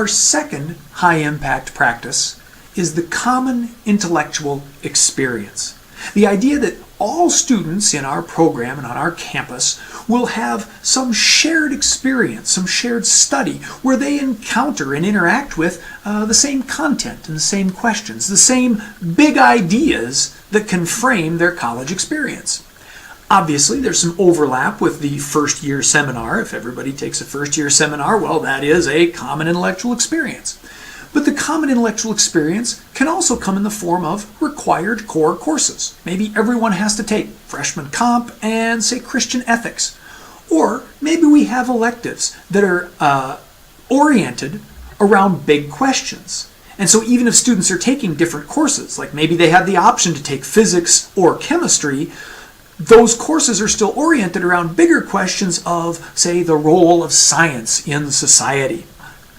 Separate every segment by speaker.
Speaker 1: Our second high-impact practice is the common intellectual experience. The idea that all students in our program and on our campus will have some shared experience, some shared study, where they encounter and interact with the same content and the same questions, the same big ideas that can frame their college experience. Obviously, there's some overlap with the first-year seminar. If everybody takes a first-year seminar, well, that is a common intellectual experience. But the common intellectual experience can also come in the form of required core courses. Maybe everyone has to take freshman comp and, say, Christian ethics. Or maybe we have electives that are oriented around big questions. And so even if students are taking different courses, like maybe they have the option to take physics or chemistry, those courses are still oriented around bigger questions of, say, the role of science in society.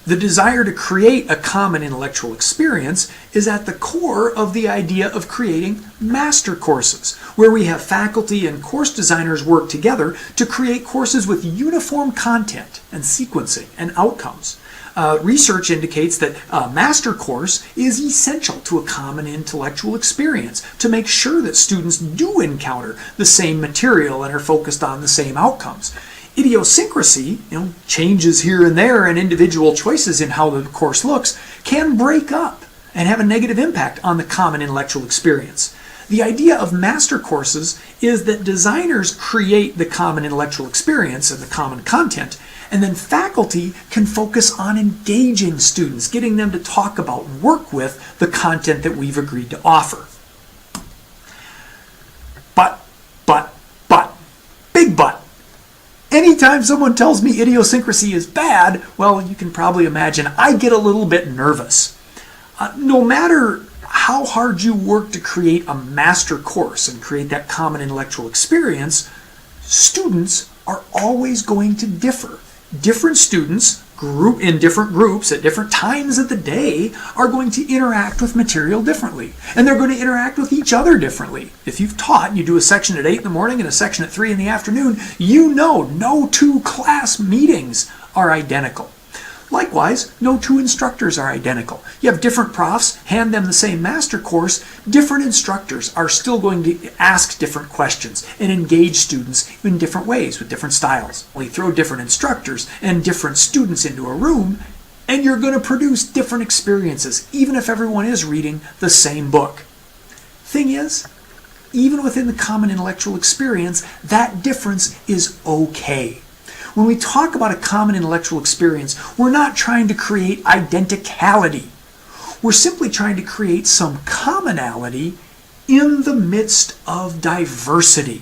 Speaker 1: The desire to create a common intellectual experience is at the core of the idea of creating master courses, where we have faculty and course designers work together to create courses with uniform content and sequencing and outcomes. Research indicates that a master course is essential to a common intellectual experience to make sure that students do encounter the same material and are focused on the same outcomes. Idiosyncrasy, changes here and there and individual choices in how the course looks, can break up and have a negative impact on the common intellectual experience. The idea of master courses is that designers create the common intellectual experience and the common content, and then faculty can focus on engaging students, getting them to talk about, work with the content that we've agreed to offer. Big but. Anytime someone tells me idiosyncrasy is bad, well, you can probably imagine I get a little bit nervous. No matter how hard you work to create a master course and create that common intellectual experience, students are always going to differ. Different students group in different groups at different times of the day are going to interact with material differently, and they're going to interact with each other differently. If you've taught, you do a section at 8 in the morning and a section at 3 in the afternoon, you know no two class meetings are identical. Likewise, no two instructors are identical. You have different profs, hand them the same master course, different instructors are still going to ask different questions and engage students in different ways with different styles. Well, you throw different instructors and different students into a room, and you're going to produce different experiences, even if everyone is reading the same book. Thing is, even within the common intellectual experience, that difference is okay. When we talk about a common intellectual experience, we're not trying to create identicality. We're simply trying to create some commonality in the midst of diversity.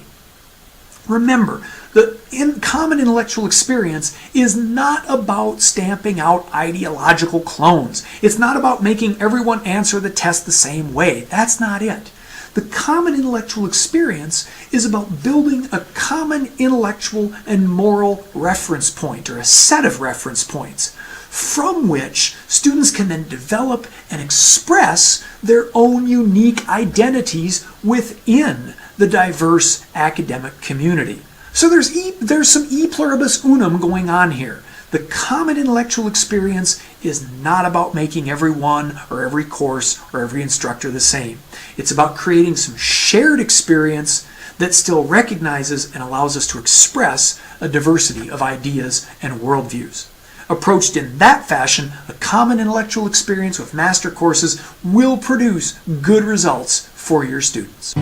Speaker 1: Remember, the common intellectual experience is not about stamping out ideological clones. It's not about making everyone answer the test the same way. That's not it. The common intellectual experience is about building a common intellectual and moral reference point, or a set of reference points, from which students can then develop and express their own unique identities within the diverse academic community. So there's some e pluribus unum going on here. The common intellectual experience is not about making everyone or every course or every instructor the same. It's about creating some shared experience that still recognizes and allows us to express a diversity of ideas and worldviews. Approached in that fashion, a common intellectual experience with master courses will produce good results for your students.